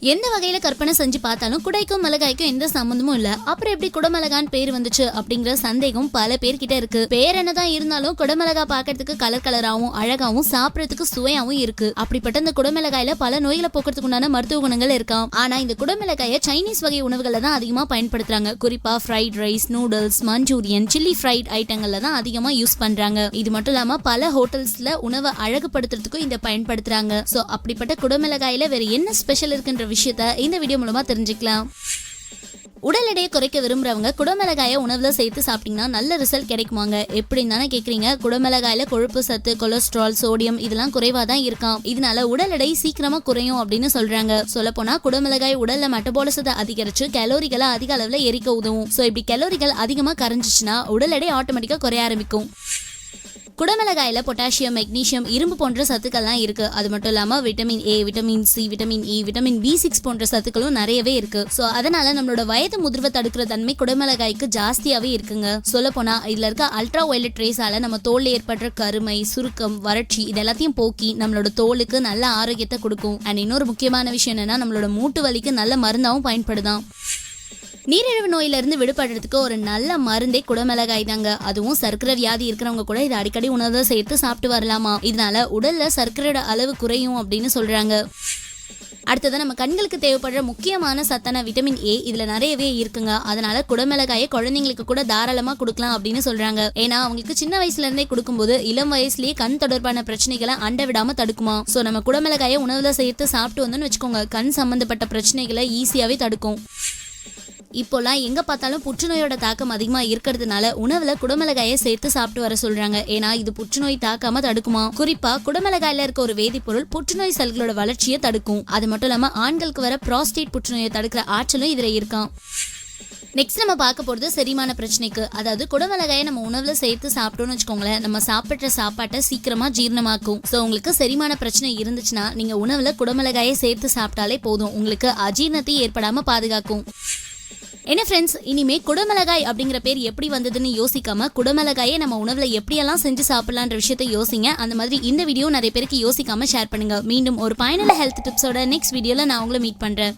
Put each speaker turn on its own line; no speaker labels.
எந்த வகையில கற்பனை செஞ்சு பார்த்தாலும் குடைக்கும் மிளகாய்க்கும் எந்த சம்பந்தமும் இல்ல. அப்புறம் எப்படி குடமிளகான்னு பேர் வந்துச்சு அப்படிங்கிற சந்தேகம் பல பேர்கிட்ட இருக்கு. பேர் என்னதான் இருந்தாலும் குடமிளகா பாக்கிறதுக்கு கலர் கலராகவும் அழகாவும் சாப்பிடறதுக்கு சுவையாவும் இருக்கு. அப்படிப்பட்ட இந்த குடமிளகாயில பல நோய்களை போக்குறதுக்கு உண்டான மருத்துவ குணங்கள் இருக்காம். ஆனா இந்த குடமிளகாய சைனீஸ் வகை உணவுகள்ல தான் அதிகமா பயன்படுத்துறாங்க. குறிப்பா fried rice, noodles, Manchurian, chilli fried ஐட்டங்கள்ல தான் அதிகமா யூஸ் பண்றாங்க. இது மட்டும் இல்லாம பல ஹோட்டல்ஸ்ல உணவை அழகுபடுத்துறதுக்கும் இதை பயன்படுத்துறாங்க. சோ அப்படிப்பட்ட குடமிளகாயில வேற என்ன ஸ்பெஷல் இருக்குன்ற விஷயத்த இந்த வீடியோ மூலமா தெரிஞ்சுக்கலாம். உடல் எடையை குறைக்க விரும்புறவங்க குடமிளகாயை உணவுல சேர்த்து சாப்பிட்டீங்கன்னா நல்ல ரிசல்ட் கிடைக்குமாங்க? எப்படின்னு தானே கேக்குறீங்க. குடமிளகாயில கொழுப்பு சத்து, கொலஸ்ட்ரால், சோடியம் இதெல்லாம் குறைவா தான் இருக்காம். இதனால உடல் எடை சீக்கிரமா குறையும் அப்படின்னு சொல்றாங்க. சொல்ல போனா குடமிளகாய் உடல்ல மெட்டபாலிசத்தை அதிகரிச்சு கேலோரிகளை அதிக அளவுல எரிக்க உதவும். சோ இப்படி கேலோரிகள் அதிகமா கரைஞ்சிச்சுன்னா உடல் எடை ஆட்டோமேட்டிக்கா குறைய ஆரம்பிக்கும். குடமிளகாயில பொட்டாசியம், மெக்னீசியம், இரும்பு போன்ற சத்துக்கள்லாம் இருக்கு. அது மட்டும் இல்லாம vitamin A, vitamin C, vitamin E, vitamin B6 போன்ற சத்துக்களும் நிறையவே இருக்கு. சோ அதனால நம்மளோட வயது முதிர்வை தடுக்கிற தன்மை குடமிளகாய்க்கு ஜாஸ்தியாவே இருக்குங்க. சொல்ல போனா இதுல இருக்க அல்ட்ரா வயலட் ரேஸால நம்ம தோல்ல ஏற்படுற கருமை, சுருக்கம், வறட்சி இது எல்லாத்தையும் போக்கி நம்மளோட தோலுக்கு நல்ல ஆரோக்கியத்தை கொடுக்கும். அண்ட் இன்னொரு முக்கியமான விஷயம் என்னன்னா நம்மளோட மூட்டு வலிக்கு நல்ல மருந்தாவும் பயன்படுதாம். நீரிழிவு நோயில இருந்து விடுபடுறதுக்கு ஒரு நல்ல மருந்தே குடமிளகாய் தாங்க. அதுவும் சர்க்கரை வியாதி இருக்கிறவங்க கூட இதை அடிக்கடி உணவை சேர்த்து சாப்பிட்டு வரலாமா. இதனால உடல்ல சர்க்கரையோட அளவு குறையும் அப்படின்னு சொல்றாங்க. அடுத்தது நம்ம கண்களுக்கு தேவைப்படுற முக்கியமான சத்தான விட்டமின் ஏ இதுல நிறையவே இருக்குங்க. அதனால குடமிளகாயை குழந்தைங்களுக்கு கூட தாராளமா கொடுக்கலாம் அப்படின்னு சொல்றாங்க. ஏன்னா அவங்களுக்கு சின்ன வயசுல இருந்தே கொடுக்கும்போது இளம் வயசுலயே கண் தொடர்பான பிரச்சனைகளை அண்ட விடாம தடுக்குமா. சோ நம்ம குடமிளகாயை உணவுல சேர்த்து சாப்பிட்டு வந்தோம்னு வச்சுக்கோங்க, கண் சம்பந்தப்பட்ட பிரச்சனைகளை ஈஸியாவே தடுக்கும். இப்போலாம் எங்க பார்த்தாலும் புற்றுநோயோட தாக்கம் அதிகமா இருக்கிறதுனால உணவுல குடமிளகாயை சேர்த்து சாப்பிட்டு வர சொல்றாங்க. ஏன்னா இது புற்றுநோய் தாக்காம தடுக்குமா. குறிப்பா குடமிளகாயில இருக்க ஒரு வேதிப்பொருள் புற்றுநோய் செல்களோட வளர்ச்சியை தடுக்கும். அது மட்டும் இல்லாம ஆண்களுக்கு வர புரோஸ்டேட் புற்றுநோயை தடுக்கிற ஆற்றலும் இதுல இருக்காம். நெக்ஸ்ட் நம்ம பார்க்க போறது செரிமான பிரச்சனைக்கு. அதாவது குடமிளகாயை நம்ம உணவுல சேர்த்து சாப்பிட்டோம்னு வச்சுக்கோங்களேன், நம்ம சாப்பிட்ற சாப்பாட்டை சீக்கிரமா ஜீரணமாக்கும். ஸோ உங்களுக்கு செரிமான பிரச்சனை இருந்துச்சுன்னா நீங்க உணவுல குடமிளகாயை சேர்த்து சாப்பிட்டாலே போதும், உங்களுக்கு அஜீரணத்தை ஏற்படாம பாதுகாக்கும். என்ன ஃப்ரெண்ட்ஸ், இனிமே குடமிளகாய் அப்படிங்கிற பேர் எப்படி வந்ததுன்னு யோசிக்காம குடமிளகாயை நம்ம உணவுல எப்படியெல்லாம் செஞ்சு சாப்பிடலான்ற விஷயத்த யோசிங்க. அந்த மாதிரி இந்த வீடியோ நிறைய பேருக்கு யோசிக்காம ஷேர் பண்ணுங்க. மீண்டும் ஒரு பயனுள்ள ஹெல்த் டிப்ஸோட நெக்ஸ்ட் வீடியோல நான் உங்களை மீட் பண்றேன்.